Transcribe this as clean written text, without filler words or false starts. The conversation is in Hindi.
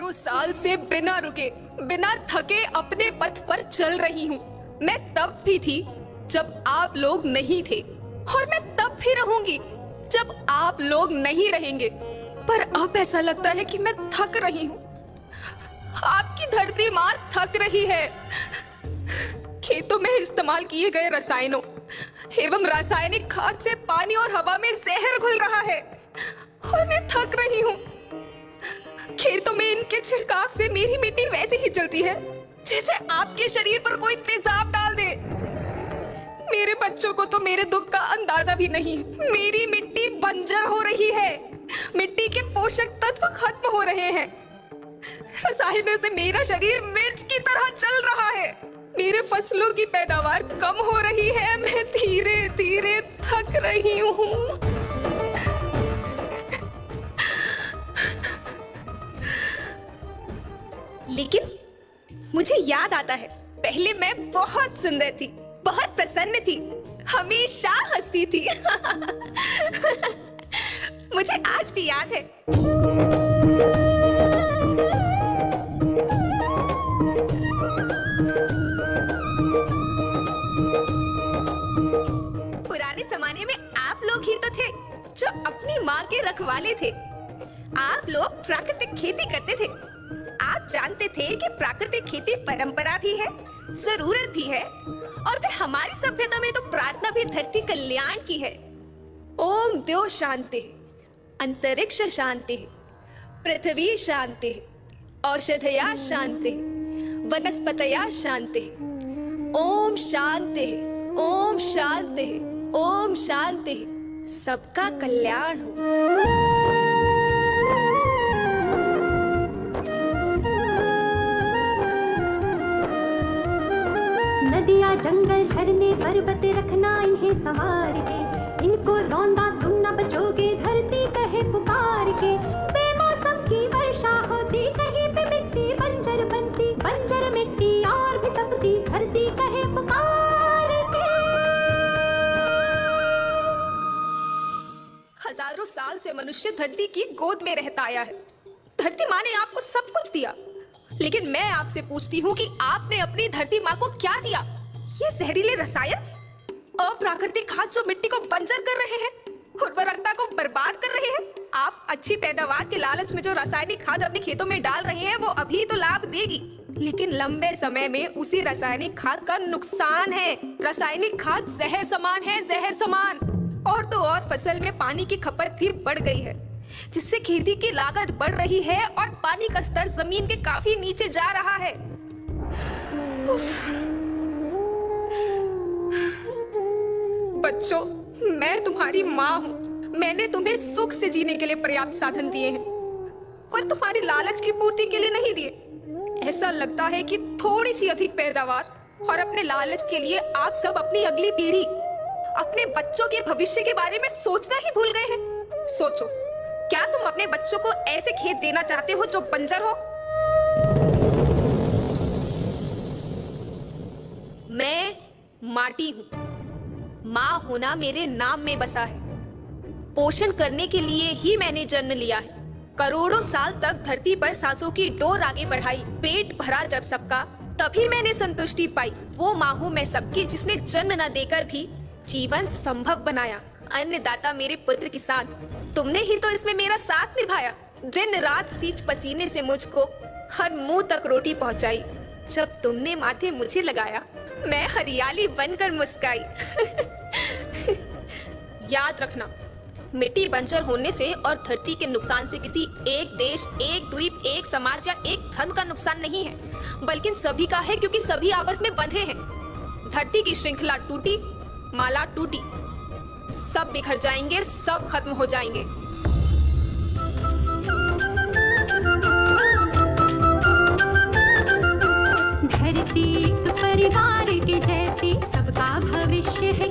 हजारों साल से बिना रुके, बिना थके अपने पथ पर चल रही हूँ। मैं तब भी थी जब आप लोग नहीं थे, और मैं तब भी रहूंगी जब आप लोग नहीं रहेंगे। पर अब ऐसा लगता है कि मैं थक रही हूँ। आपकी धरती माँ थक रही है। खेतों में इस्तेमाल किए गए रसायनों एवं रासायनिक खाद से पानी और हवा में जहर घुल रहा है, और मैं थक रही हूँ। खेतों में इनके छिड़काव से मेरी मिट्टी वैसे ही चलती है जैसे आपके शरीर पर कोई तेजाब डाल दे। मेरे बच्चों को तो मेरे दुख का अंदाजा भी नहीं। मेरी मिट्टी बंजर हो रही है, मिट्टी के पोषक तत्व खत्म हो रहे हैं। रसायनों से मेरा शरीर मिर्च की तरह चल रहा है। मेरे फसलों की पैदावार कम हो रही है। मैं धीरे धीरे थक रही हूँ। लेकिन मुझे याद आता है, पहले मैं बहुत सुंदर थी, बहुत प्रसन्न थी, हमेशा हंसती थी। मुझे आज भी याद है। पुराने जमाने में आप लोग ही तो थे जो अपनी माँ के रखवाले थे। आप लोग प्राकृतिक खेती करते थे। आप जानते थे कि प्राकृतिक खेती परंपरा भी है, जरूरत भी है, और फिर हमारी सभ्यता में तो प्रार्थना भी धरती कल्याण की है। ओम द्यो शांति, अंतरिक्ष शांति, पृथ्वी शांति, औषधया शांति, वनस्पतया शांति। ओम शांति, ओम शांति, ओम शांति। सबका कल्याण हो। नदियाँ, जंगल, झरने, पर्वत रखना इन्हें संवार के। इनको रौंदा तुम न बचोगे, धरती कहे पुकार के। बेमौसम की वर्षा होती, कहीं पे मिट्टी बंजर बनती, बंजर मिट्टी और भी तपती, धरती कहे पुकार के। हजारों साल से मनुष्य धरती की गोद में रहता आया है। धरती माँ ने आपको सब कुछ दिया, लेकिन मैं आपसे पूछती हूँ कि आपने अपनी धरती माँ को क्या दिया? ये जहरीले रसायन, अप्राकृतिक खाद जो मिट्टी को बंजर कर रहे हैं, उर्वरकता को बर्बाद कर रहे हैं। आप अच्छी पैदावार के लालच में जो रासायनिक खाद अपने खेतों में डाल रहे हैं वो अभी तो लाभ देगी, लेकिन लंबे समय में उसी रासायनिक खाद का नुकसान है। रासायनिक खाद जहर समान है, जहर समान। और तो और फसल में पानी की खपत फिर बढ़ गई है, जिससे खेती की लागत बढ़ रही है और पानी का स्तर जमीन के काफी नीचे जा रहा है। बच्चों, मैं तुम्हारी माँ हूँ। मैंने तुम्हें सुख से जीने के लिए पर्याप्त साधन दिए हैं, पर तुम्हारी लालच की पूर्ति के लिए नहीं दिए। ऐसा लगता है कि थोड़ी सी अधिक पैदावार और अपने लालच के लिए आप सब अपनी अगली पीढ़ी, अपने बच्चों के भविष्य के बारे में सोचना ही भूल गए हैं। सोचो, क्या तुम अपने बच्चों को ऐसे खेत देना चाहते हो जो बंजर हो? मैं माटी हूँ। माँ होना मेरे नाम में बसा है। पोषण करने के लिए ही मैंने जन्म लिया है। करोड़ों साल तक धरती पर सांसों की डोर आगे बढ़ाई। पेट भरा जब सबका, तभी मैंने संतुष्टि पाई। वो माँ हूँ मैं सबकी, जिसने जन्म न देकर भी जीवन संभव बनाया। अन्नदाता मेरे पुत्र किसान, तुमने ही तो इसमें मेरा साथ निभाया। दिन रात सींच पसीने से मुझको हर मुंह तक रोटी पहुंचाई। जब तुमने माथे मुझे लगाया, मैं हरियाली बनकर मुस्काई। याद रखना, मिट्टी बंजर होने से और धरती के नुकसान से किसी एक देश, एक द्वीप, एक समाज या एक धन का नुकसान नहीं है, बल्कि सभी का है, क्योंकि सभी आपस में बंधे हैं। धरती की श्रृंखला टूटी, माला टूटी, सब बिखर जाएंगे, सब खत्म हो जाएंगे। धरती एक परिवार के जैसी, सबका भविष्य है